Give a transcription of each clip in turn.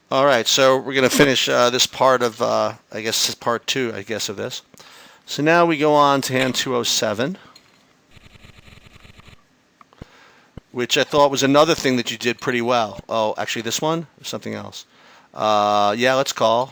All right, so we're going to finish this part of, I guess, part two, I guess, of this. So now we go on to hand 207, which I thought was another thing that you did pretty well. Oh, actually, this one? Or something else? Yeah, let's call.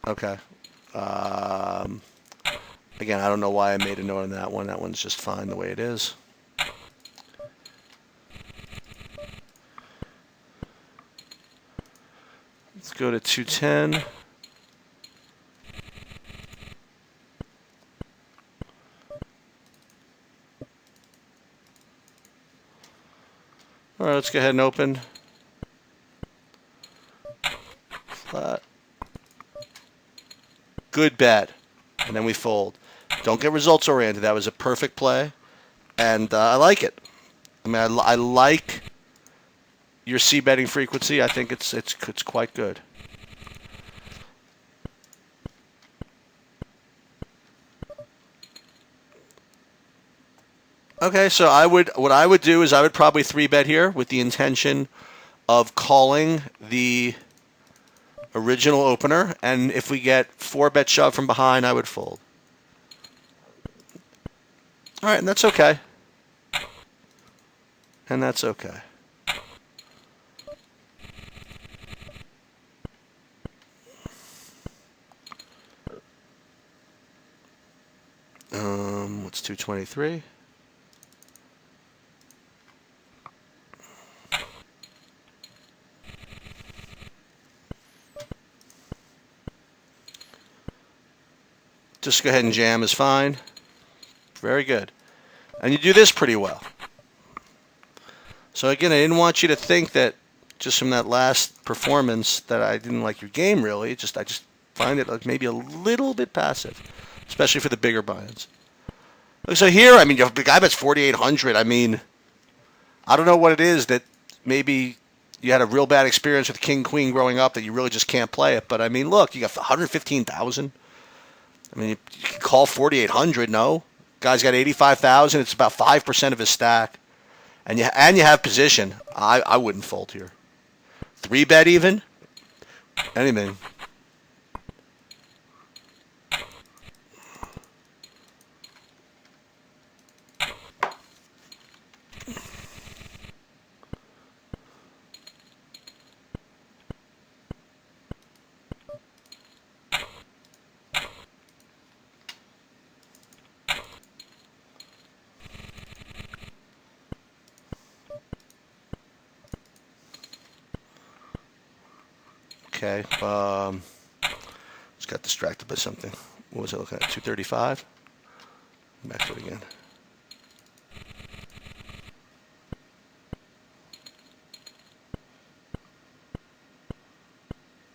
Okay. Um, Again, I don't know why I made a note on that one. That one's just fine the way it is. Let's go to 210. All right, let's go ahead and open. Flat. Good bet. And then we fold. Don't get results oriented. That was a perfect play, and I like it. I mean, I like your C betting frequency. I think it's quite good. Okay, so what I would do is I would probably 3-bet here with the intention of calling the original opener, and if we get 4-bet shove from behind, I would fold. All right, and that's okay. And that's okay. What's 223? Just go ahead and jam is fine. Very good. And you do this pretty well. So again, I didn't want you to think that just from that last performance that I didn't like your game really. I just find it like maybe a little bit passive, especially for the bigger buy-ins. So here, I mean, the guy bets 4,800. I mean, I don't know what it is that maybe you had a real bad experience with King Queen growing up that you really just can't play it. But I mean, look, you got 115,000. I mean, you can call 4,800. No, guy's got 85,000. It's about 5% of his stack, and you have position. I wouldn't fold here. 3-bet even. Anything. Okay. Just got distracted by something. What was I looking at? 235. Back to it again.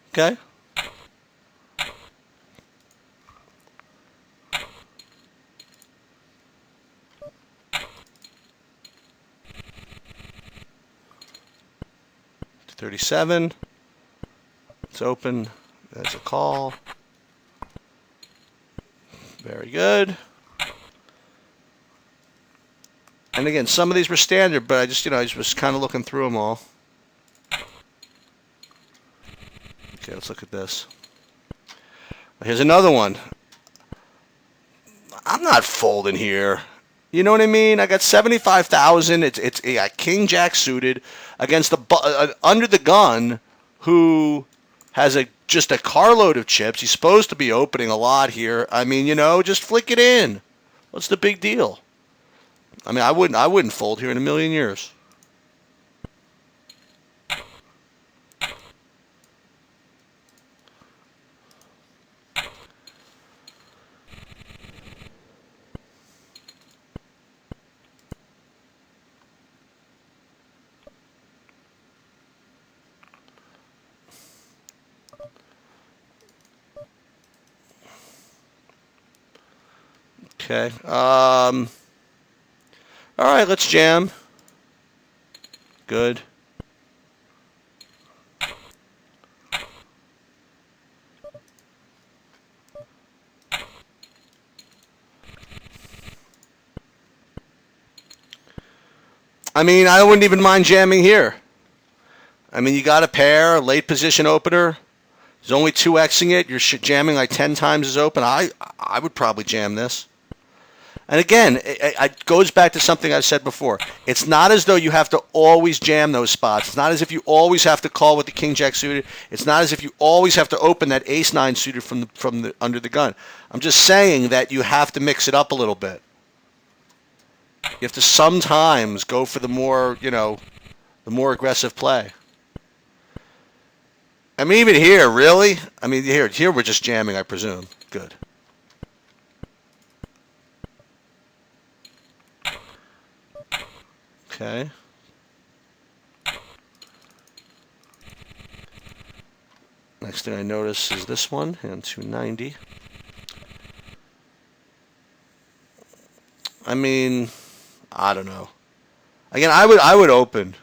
Okay. $37. It's open. There's a call. Very good. And again, some of these were standard, but I just was kind of looking through them all. Okay, let's look at this. Here's another one. I'm not folding here. You know what I mean? I got 75,000. It's King Jack suited against under the gun who has just a carload of chips. He's supposed to be opening a lot here. I mean, just flick it in. What's the big deal? I mean, I wouldn't fold here in a million years. Okay. All right, let's jam. Good. I mean, I wouldn't even mind jamming here. I mean, you got a pair, late position opener. There's only 2xing it. You're jamming like 10 times as open. I would probably jam this. And again, it goes back to something I've said before. It's not as though you have to always jam those spots. It's not as if you always have to call with the king jack suited. It's not as if you always have to open that ace nine suited from the under the gun. I'm just saying that you have to mix it up a little bit. You have to sometimes go for the more, the more aggressive play. I mean, even here, really? I mean, here we're just jamming, I presume. Good. Okay. Next thing I notice is this one, hand 290. I mean, I don't know. Again, I would open.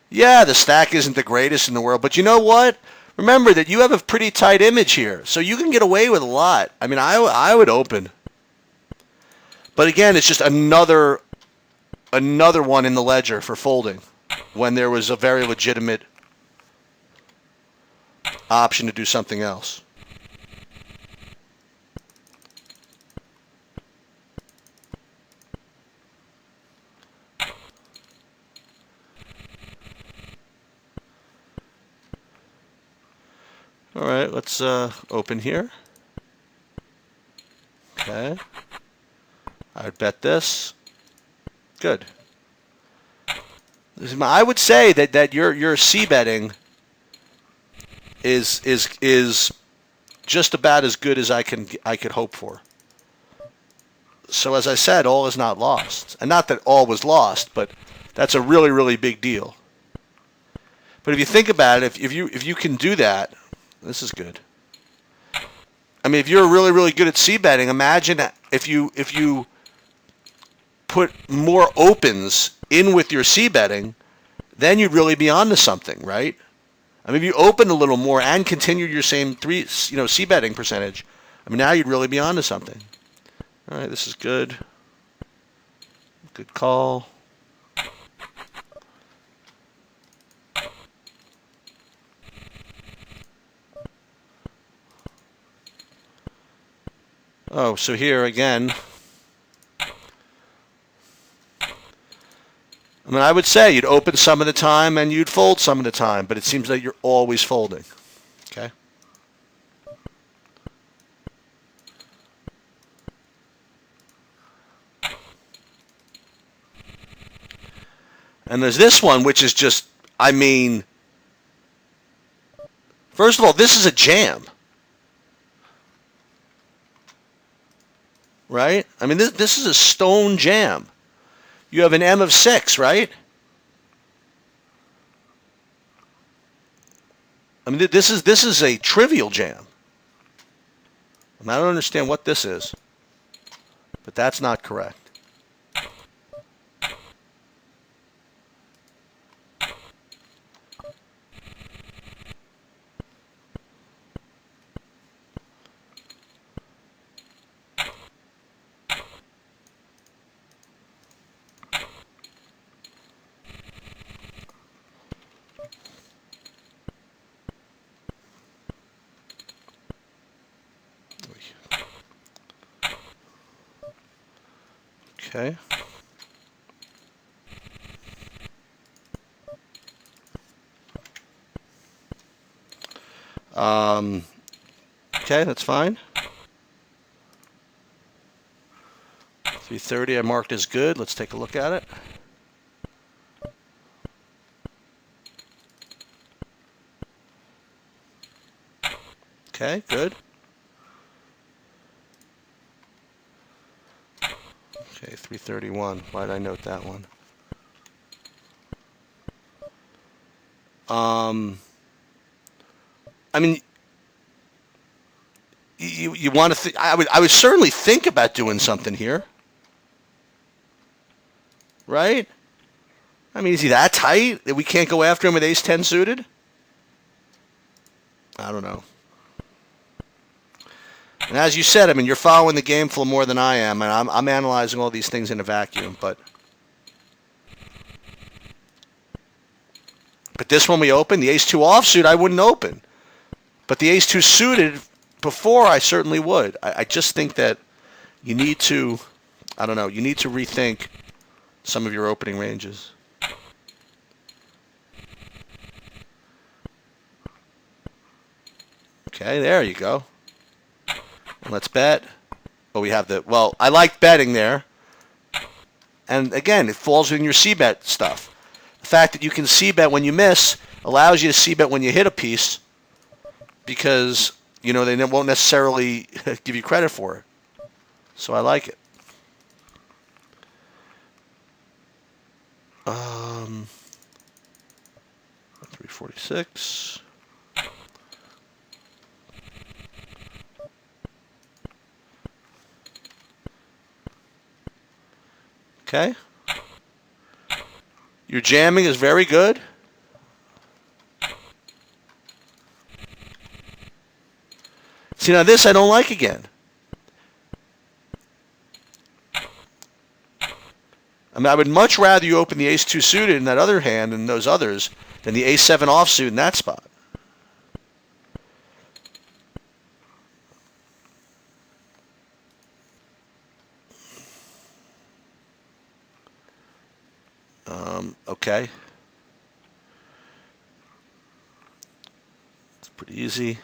Yeah, the stack isn't the greatest in the world, but you know what? Remember that you have a pretty tight image here, so you can get away with a lot. I mean, I would open. But again, it's just another one in the ledger for folding when there was a very legitimate option to do something else. All right, let's open here. Okay. I would bet this. Good. I would say that your c betting is just about as good as I could hope for. So as I said, all is not lost, and not that all was lost, but that's a really, really big deal. But if you think about it, if you can do that, this is good. I mean, if you're really, really good at c betting, imagine if you put more opens in with your c betting, then you'd really be onto something, right? I mean, if you opened a little more and continued your same c betting percentage, I mean, now you'd really be onto something. All right, this is good. Good call. Oh, so here again. I mean, I would say you'd open some of the time and you'd fold some of the time, but it seems like you're always folding. Okay? And there's this one, which is just, I mean, first of all, this is a jam. Right? I mean, this is a stone jam. You have an M of 6, right? I mean, this is a trivial jam. I don't understand what this is, but that's not correct. Okay. Okay, that's fine. 330 I marked as good. Let's take a look at it. Okay, good. Okay, 331. Why did I note that one? I mean, you want to think? I would certainly think about doing something here, right? I mean, is he that tight that we can't go after him with ace-10 suited? I don't know. And as you said, I mean, you're following the game flow more than I am, and I'm analyzing all these things in a vacuum, but this one we open, the ace-2 offsuit, I wouldn't open. But the ace-2 suited, before, I certainly would. I just think that you need to, I don't know, you need to rethink some of your opening ranges. Okay, there you go. And let's bet. Oh, we have the, well, I like betting there. And again, it falls in your c-bet stuff. The fact that you can c-bet when you miss allows you to c-bet when you hit a piece because, you know, they won't necessarily give you credit for it. So I like it. 346. Okay. Your jamming is very good. See, now this I don't like again. I mean, I would much rather you open the ace-2 suited in that other hand and those others than the ace-7 offsuit in that spot. Okay. It's pretty easy.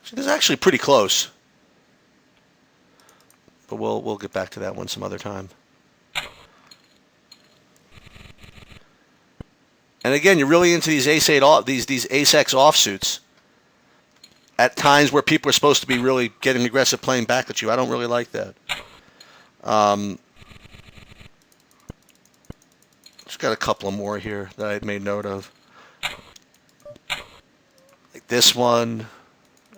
So this is actually pretty close. But we'll get back to that one some other time. And again, you're really into these ace-8 off, these ace-X offsuits at times where people are supposed to be really getting aggressive playing back at you. I don't really like that. Just got a couple of more here that I made note of. Like this one.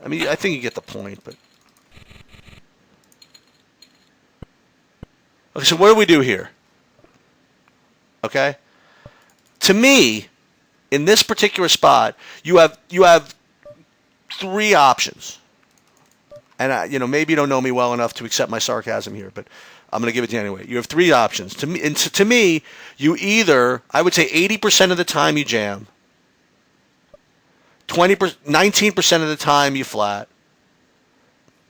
I mean, I think you get the point, but... Okay, so what do we do here? Okay? To me, in this particular spot, you have three options. And maybe you don't know me well enough to accept my sarcasm here, but I'm going to give it to you anyway. You have three options. To me, you either, I would say 80% of the time you jam, 19% of the time you flat,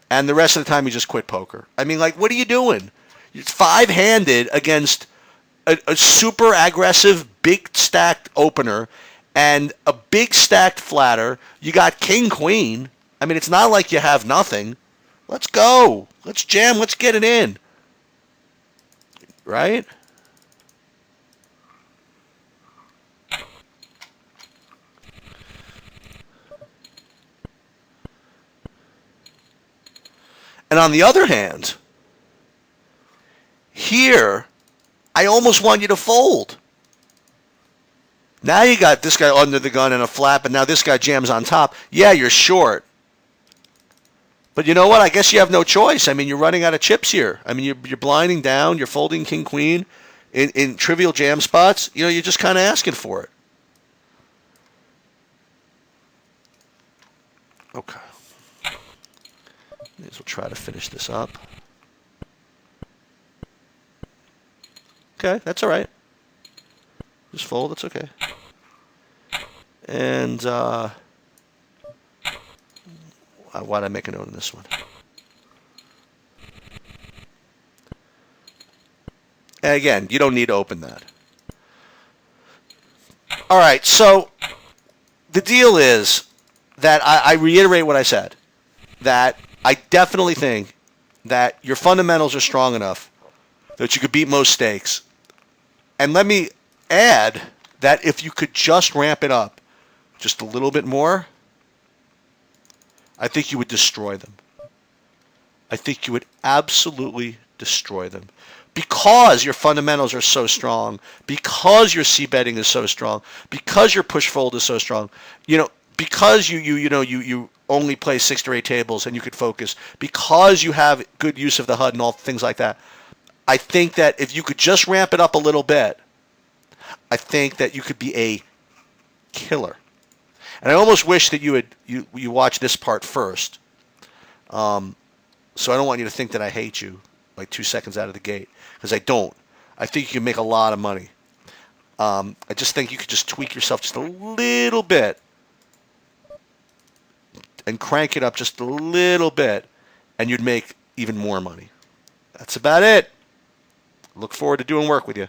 and the rest of the time you just quit poker. I mean, like, what are you doing? It's five-handed against a super aggressive, big stacked opener and a big stacked flatter. You got king-queen. I mean, it's not like you have nothing. Let's go. Let's jam. Let's get it in. Right? And on the other hand, here, I almost want you to fold. Now you got this guy under the gun and a flat, but now this guy jams on top. Yeah, you're short. But you know what? I guess you have no choice. I mean, you're running out of chips here. I mean, you're blinding down. You're folding king-queen in trivial jam spots. You know, you're just kind of asking for it. Okay. May as well try to finish this up. Okay, that's all right. Just fold, it's okay. And why'd I make a note on this one? And again, you don't need to open that. All right, so the deal is that I reiterate what I said, that I definitely think that your fundamentals are strong enough that you could beat most stakes. And let me add that if you could just ramp it up just a little bit more, I think you would destroy them. I think you would absolutely destroy them. Because your fundamentals are so strong, because your c-betting is so strong, because your push-fold is so strong, because you only play 6 to 8 tables and you could focus, because you have good use of the HUD and all things like that, I think that if you could just ramp it up a little bit, I think that you could be a killer. And I almost wish that you watch this part first. So I don't want you to think that I hate you like 2 seconds out of the gate, because I don't. I think you can make a lot of money. I just think you could just tweak yourself just a little bit and crank it up just a little bit, and you'd make even more money. That's about it. Look forward to doing work with you.